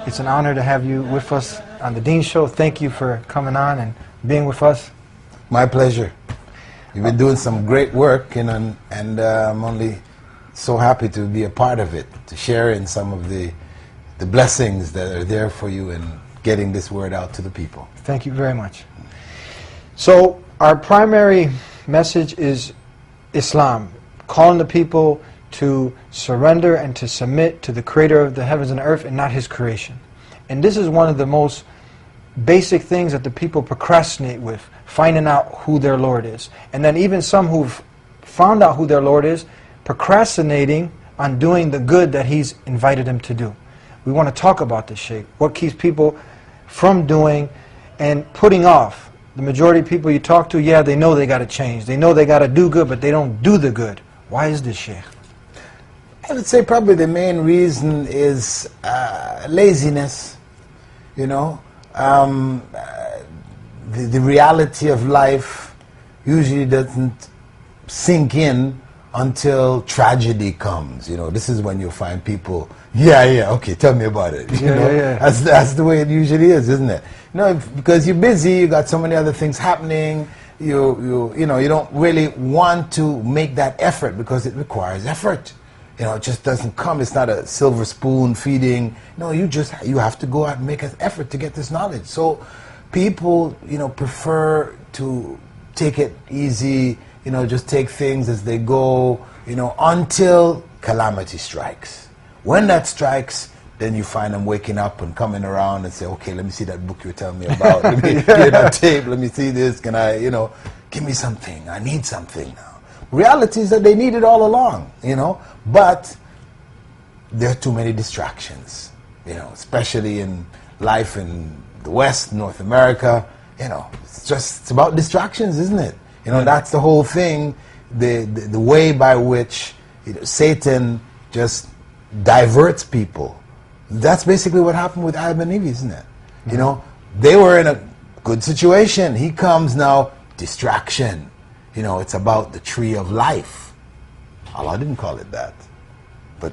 It's an honor to have you with us on the Dean Show. Thank you for coming on and being with us. My pleasure. You've been doing some great work, and I'm only so happy to be a part of it, to share in some of the blessings that are there for you in getting this word out to the people. Thank you very much. So our primary message is Islam, calling the people to surrender and to submit to the creator of the heavens and earth and not his creation. And this is one of the most basic things that the people procrastinate with, finding out who their Lord is. And then even some who've found out who their Lord is, procrastinating on doing the good that he's invited them to do. We want to talk about this, Sheikh. What keeps people from doing and putting off? The majority of people you talk to, yeah, they know they got to change. They know they got to do good, but they don't do the good. Why is this, Sheikh? I would say probably the main reason is laziness. You know, the reality of life usually doesn't sink in until tragedy comes. You know, this is when you'll find people, okay, tell me about it. You know? That's the way it usually is, isn't it? You know, because you're busy, you got so many other things happening, you don't really want to make that effort because it requires effort. You know, it just doesn't come. It's not a silver spoon feeding. No, you have to go out and make an effort to get this knowledge. So people, prefer to take it easy, just take things as they go, until calamity strikes. When that strikes, then you find them waking up and coming around and say, okay, let me see that book you're telling me about. Let me get that tape. Let me see this. Can I, give me something. I need something now. Reality is that they need it all along, but there are too many distractions, especially in life in the West, North America, it's about distractions, isn't it? That's the whole thing, the way by which Satan just diverts people. That's basically what happened with Adam and Eve, isn't it? They were in a good situation. He comes now, distraction. It's about the tree of life. Allah didn't call it that. But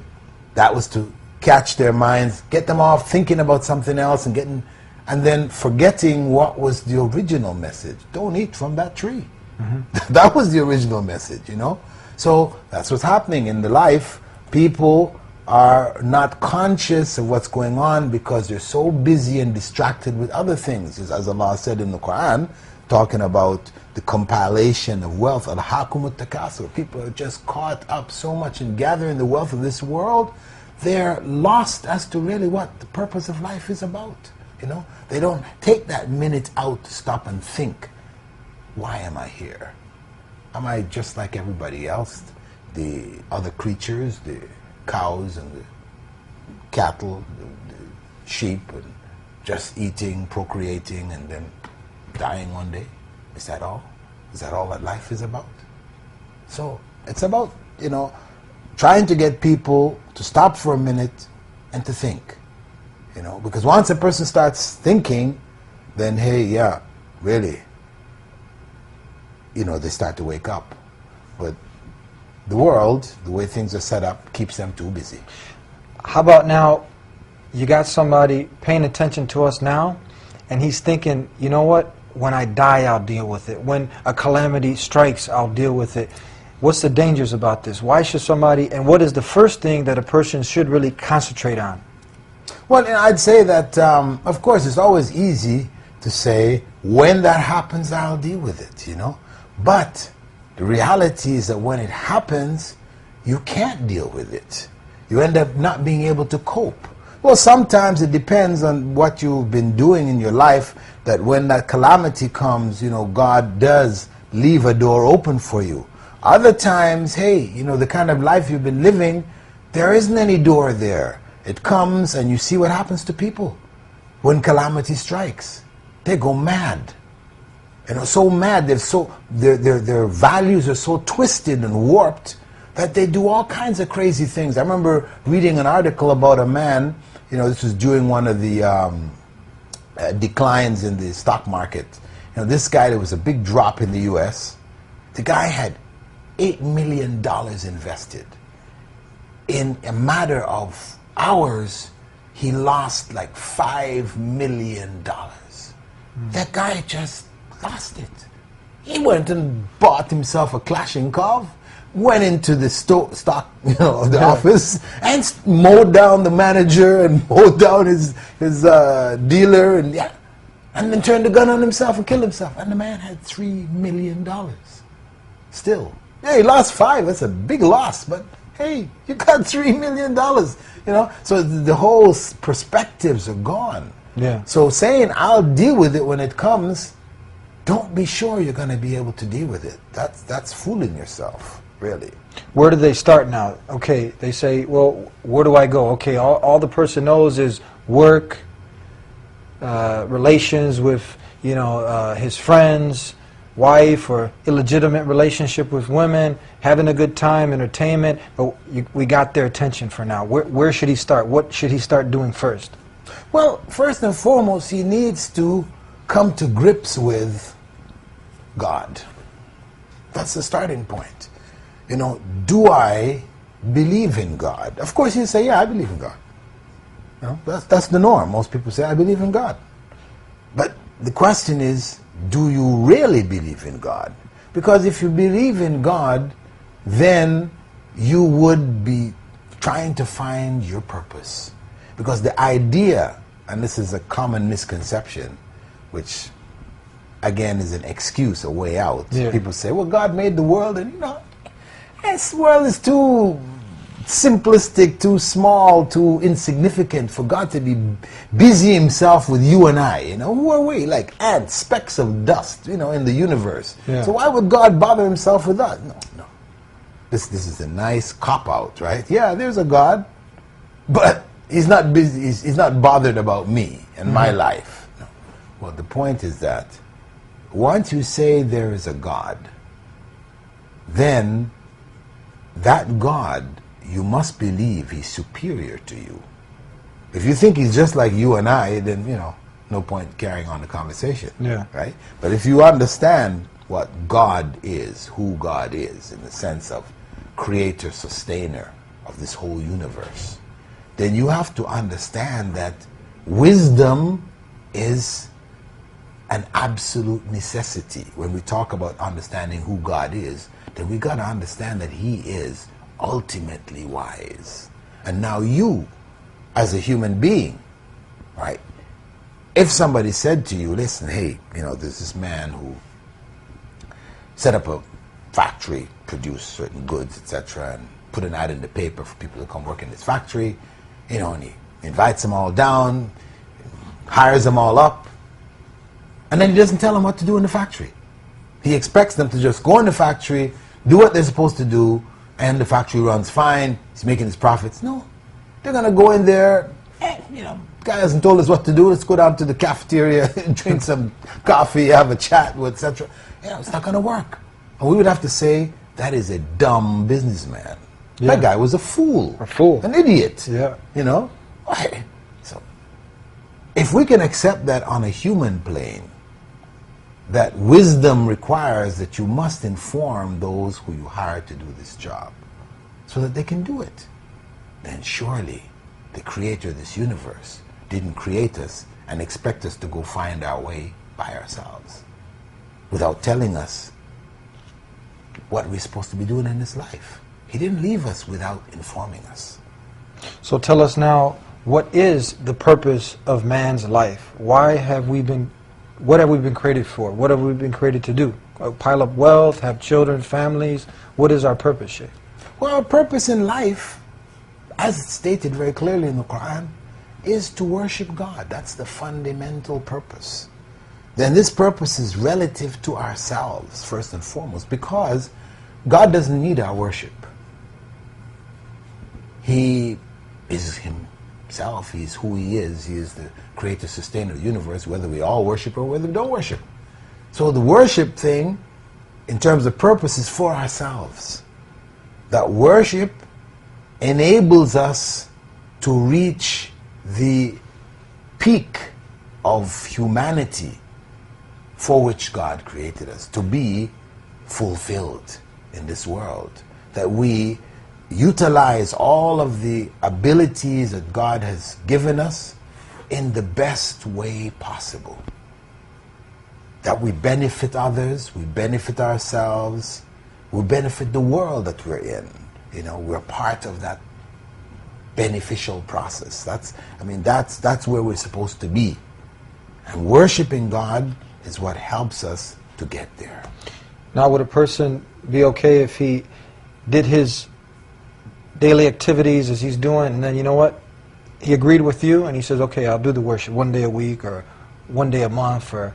that was to catch their minds, get them off thinking about something else and then forgetting what was the original message. Don't eat from that tree. Mm-hmm. That was the original message, So that's what's happening in the life. People are not conscious of what's going on because they're so busy and distracted with other things. As Allah said in the Quran, talking about the compilation of wealth, al-hakumut takasur. People are just caught up so much in gathering the wealth of this world, they're lost as to really what the purpose of life is about. They don't take that minute out to stop and think, why am I here? Am I just like everybody else? The other creatures, the cows and the cattle, the sheep, and just eating, procreating, and then dying one day? Is that all? Is that all that life is about? So it's about, trying to get people to stop for a minute and to think. Because once a person starts thinking, then hey, yeah, really, they start to wake up. But the world, the way things are set up, keeps them too busy. How about now, you got somebody paying attention to us now, and he's thinking, you know what? When I die, I'll deal with it. When a calamity strikes, I'll deal with it. What's the dangers about this? Why should somebody, and what is the first thing that a person should really concentrate on? Well, I'd say that, of course, it's always easy to say, when that happens, I'll deal with it, But the reality is that when it happens, you can't deal with it. You end up not being able to cope. Well, sometimes it depends on what you've been doing in your life, that when that calamity comes, God does leave a door open for you. Other times, hey, the kind of life you've been living, there isn't any door there. It comes and you see what happens to people when calamity strikes. They go mad. So mad, their values are so twisted and warped that they do all kinds of crazy things. I remember reading an article about a man, this was during one of the declines in the stock market. This guy, there was a big drop in the US. The guy had $8 million invested. In a matter of hours, he lost like $5 million. That guy just lost it. He went and bought himself a Kalashnikov, went into the the office, and mowed down the manager and mowed down his dealer, and then turned the gun on himself and killed himself. And the man had $3 million. Still, yeah, he lost 5. That's a big loss, but hey, you got $3 million. You know, so the whole perspectives are gone. Yeah. So saying I'll deal with it when it comes, don't be sure you're going to be able to deal with it. That's fooling yourself, really. Where do they start now? Okay, they say, well, where do I go? Okay, all the person knows is work, relations with, you know, his friends, wife, or illegitimate relationship with women, having a good time, entertainment. But we got their attention for now. Where should he start? What should he start doing first? Well, first and foremost, he needs to come to grips with God. That's the starting point. You know, do I believe in God? Of course, you say, yeah, I believe in God. You know, that's the norm. Most people say, I believe in God. But the question is, do you really believe in God? Because if you believe in God, then you would be trying to find your purpose. Because the idea, and this is a common misconception, which again is an excuse, a way out. Yeah. People say, well, God made the world, and you know, this world is too simplistic, too small, too insignificant for God to be busy himself with you and I. You know, who are we? Like ants, specks of dust, you know, in the universe. Yeah. So why would God bother himself with us? No. This is a nice cop-out, right? Yeah, there's a God, but he's not busy, he's not bothered about me and my life. No. Well, the point is that once you say there is a God, then that God, you must believe he's superior to you. If you think he's just like you and I, then, you know, no point carrying on the conversation. Yeah. Right? But if you understand what God is, who God is, in the sense of creator, sustainer of this whole universe, then you have to understand that wisdom is an absolute necessity. When we talk about understanding who God is, then we got to understand that he is ultimately wise. And now you, as a human being, right, if somebody said to you, listen, hey, you know, there's this man who set up a factory, produce certain goods, etc., and put an ad in the paper for people to come work in this factory, you know, and he invites them all down, hires them all up, and then he doesn't tell them what to do in the factory. He expects them to just go in the factory, do what they're supposed to do, and the factory runs fine, he's making his profits. No, they're going to go in there, you know, guy hasn't told us what to do, let's go down to the cafeteria, drink some coffee, have a chat, etc. You know, it's not going to work. And we would have to say, that is a dumb businessman. Yeah. That guy was a fool. A fool. An idiot. Yeah. You know? So, if we can accept that on a human plane, that wisdom requires that you must inform those who you hire to do this job so that they can do it, then surely the creator of this universe didn't create us and expect us to go find our way by ourselves without telling us what we're supposed to be doing in this life. He didn't leave us without informing us. So tell us now, what is the purpose of man's life? What have we been created for? What have we been created to do? Pile up wealth, have children, families? What is our purpose, Sheikh? Well, our purpose in life, as it's stated very clearly in the Quran, is to worship God. That's the fundamental purpose. Then this purpose is relative to ourselves, first and foremost, because God doesn't need our worship. He is himself. He's who he is. He is the creator, sustainer of the universe, whether we all worship or whether we don't worship. So the worship thing, in terms of purpose, is for ourselves. That worship enables us to reach the peak of humanity for which God created us, to be fulfilled in this world. That we utilize all of the abilities that God has given us in the best way possible. That we benefit others, we benefit ourselves, we benefit the world that we're in. You know, we're part of that beneficial process. That's where we're supposed to be. And worshiping God is what helps us to get there. Now, would a person be okay if he did his daily activities as he's doing, and then, you know what, he agreed with you and he says, okay, I'll do the worship one day a week or one day a month or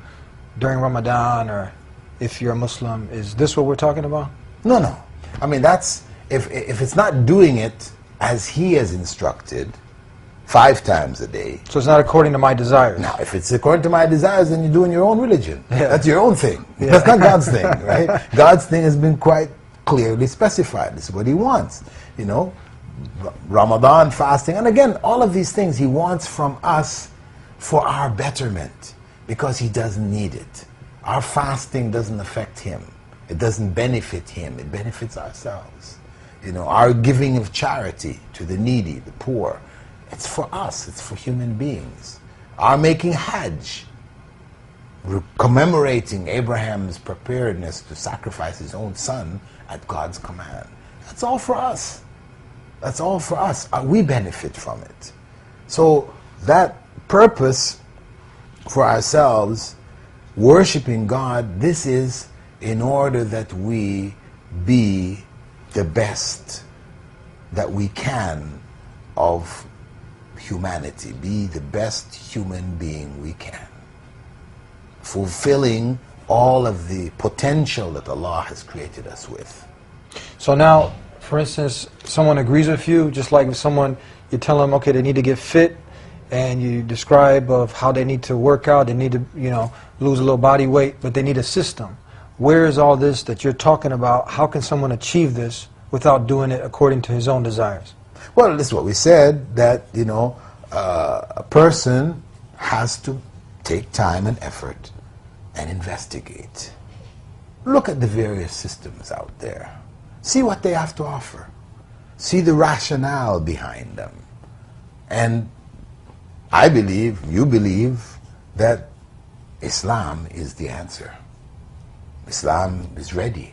during Ramadan, or if you're a Muslim? Is this what we're talking about? No. I mean, that's, if it's not doing it as he has instructed 5 times a day. So it's not according to my desires. Now, if it's according to my desires, then you're doing your own religion. Yeah. That's your own thing. Yeah. That's not God's thing, right? God's thing has been quite clearly specified. This is what he wants. You know, Ramadan, fasting, and again, all of these things he wants from us for our betterment, because he doesn't need it. Our fasting doesn't affect him. It doesn't benefit him. It benefits ourselves. You know, our giving of charity to the needy, the poor, it's for us. It's for human beings. Our making Hajj, commemorating Abraham's preparedness to sacrifice his own son at God's command. That's all for us. That's all for us. We benefit from it. So that purpose for ourselves, worshiping God, this is in order that we be the best that we can of humanity, be the best human being we can, fulfilling all of the potential that Allah has created us with. So now, for instance, someone agrees with you, just like if someone, you tell them, okay, they need to get fit, and you describe of how they need to work out, they need to, you know, lose a little body weight, but they need a system. Where is all this that you're talking about? How can someone achieve this without doing it according to his own desires? Well, this is what we said, that, you know, a person has to take time and effort and investigate. Look at the various systems out there. See what they have to offer. See the rationale behind them. And I believe, you believe, that Islam is the answer. Islam is ready.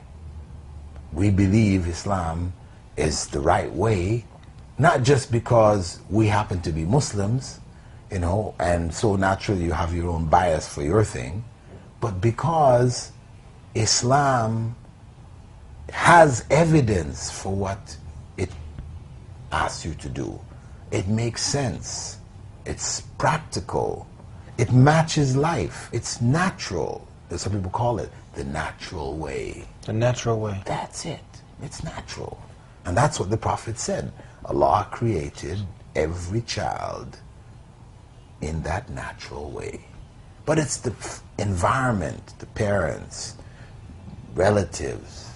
We believe Islam is the right way, not just because we happen to be Muslims, you know, and so naturally you have your own bias for your thing, but because Islam has evidence for what it asks you to do. It makes sense. It's practical. It matches life. It's natural. As some people call it, the natural way. The natural way. That's it. It's natural. And that's what the Prophet said. Allah created every child in that natural way. But it's the environment, the parents, relatives,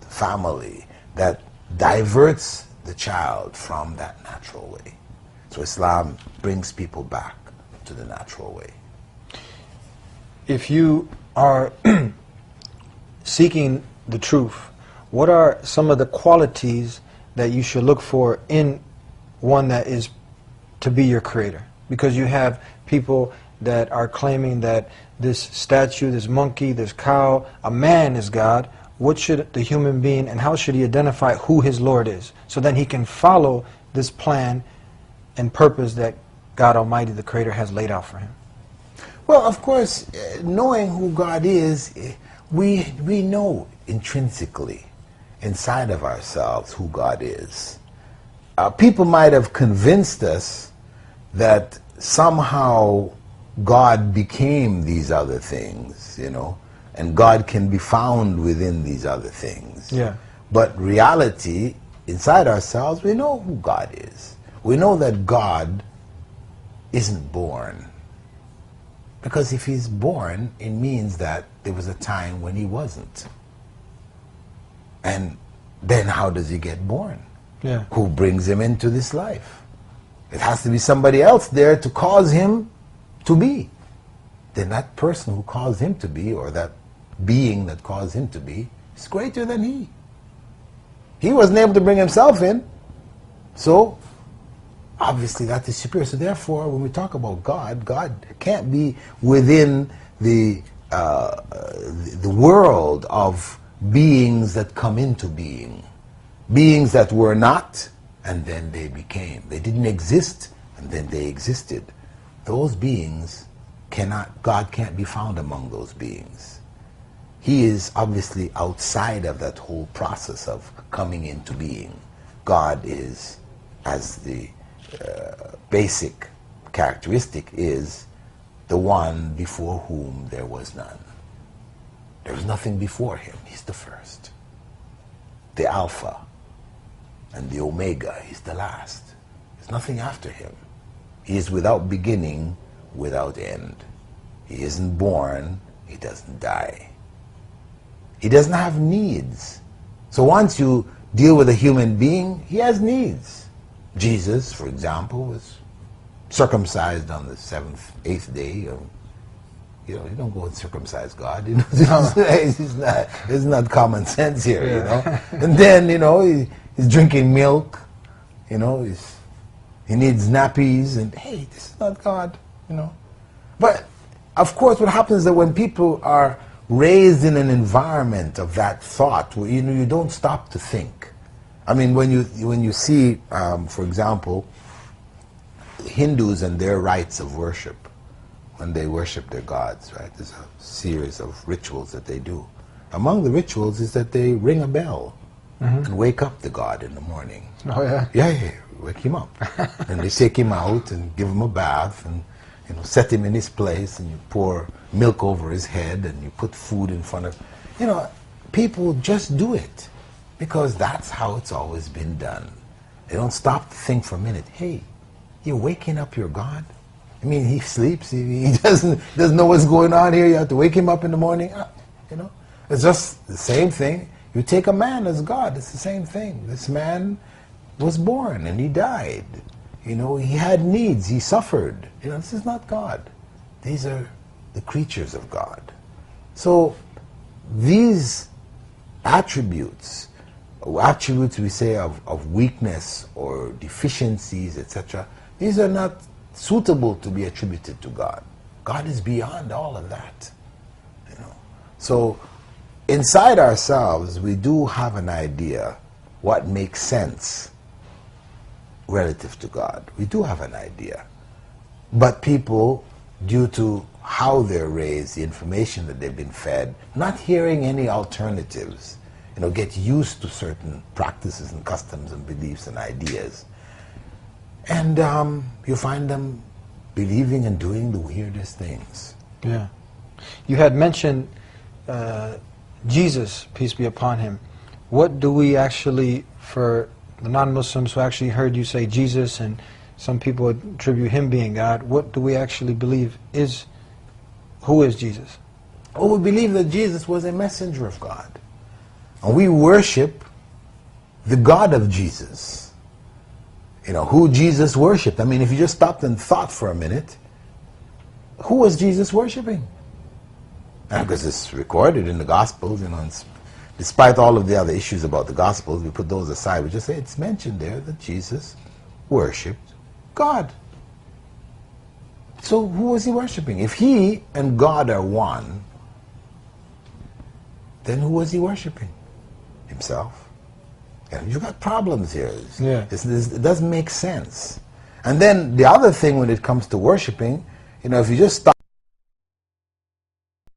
the family, that diverts the child from that natural way. So Islam brings people back to the natural way. If you are seeking the truth, what are some of the qualities that you should look for in one that is to be your creator? Because you have people that are claiming that this statue, this monkey, this cow, a man is God. What should the human being, and how should he identify who his Lord is? So then he can follow this plan and purpose that God Almighty, the Creator, has laid out for him. Well, of course, knowing who God is, we know intrinsically, inside of ourselves, who God is. People might have convinced us that somehow God became these other things, you know, and God can be found within these other things. Yeah. But reality, inside ourselves, we know who God is. We know that God isn't born. Because if he's born, it means that there was a time when he wasn't. And then how does he get born? Yeah. Who brings him into this life? It has to be somebody else there to cause him to be. Then that person who caused him to be, or that being that caused him to be, is greater than he. He wasn't able to bring himself in. So, obviously that is superior. So therefore, when we talk about God, God can't be within the world of beings that come into being. Beings that were not, and then they became. They didn't exist, and then they existed. Those beings God can't be found among those beings. He is obviously outside of that whole process of coming into being. God is, as the basic characteristic, is the one before whom there was none. There was nothing before him. He's the first. The Alpha and the Omega. He's the last. There's nothing after him. He is without beginning, without end. He isn't born. He doesn't die. He doesn't have needs. So once you deal with a human being, he has needs. Jesus, for example, was circumcised on the eighth day. You don't go and circumcise God. It's not common sense here, Yeah. And then, he's drinking milk. He needs nappies, and hey, this is not God, But of course, what happens is that when people are raised in an environment of that thought, where you don't stop to think. I mean, when you see, for example, Hindus and their rites of worship, when they worship their gods, right? There's a series of rituals that they do. Among the rituals is that they ring a bell and wake up the god in the morning. Oh, yeah? Yeah, wake him up. And they take him out and give him a bath and set him in his place, and you pour milk over his head and you put food in front of people just do it because that's how it's always been done. They don't stop to think for a minute. Hey, you're waking up your God? I mean, he sleeps. He doesn't know what's going on here. You have to wake him up in the morning. It's just the same thing. You take a man as God. It's the same thing. This man was born and he died. He had needs. He suffered. This is not God. These are the creatures of God. So these attributes we say of weakness or deficiencies, etc., these are not suitable to be attributed to God. God is beyond all of that. So inside ourselves, we do have an idea what makes sense relative to God. We do have an idea. But people, due to how they're raised, the information that they've been fed, not hearing any alternatives, get used to certain practices and customs and beliefs and ideas. And you find them believing and doing the weirdest things. Yeah. You had mentioned Jesus, peace be upon him. What do we actually, for the non-Muslims who actually heard you say Jesus, and some people attribute him being God, what do we actually believe who is Jesus? Well, we believe that Jesus was a messenger of God. And we worship the God of Jesus. Who Jesus worshipped. I mean, if you just stopped and thought for a minute, who was Jesus worshiping? Because it's recorded in the Gospels, despite all of the other issues about the Gospels, we put those aside. We just say it's mentioned there that Jesus worshipped God. So who was he worshiping? If he and God are one, then who was he worshiping? Himself. You've got problems here. Yeah. It doesn't make sense. And then the other thing when it comes to worshiping, if you just stop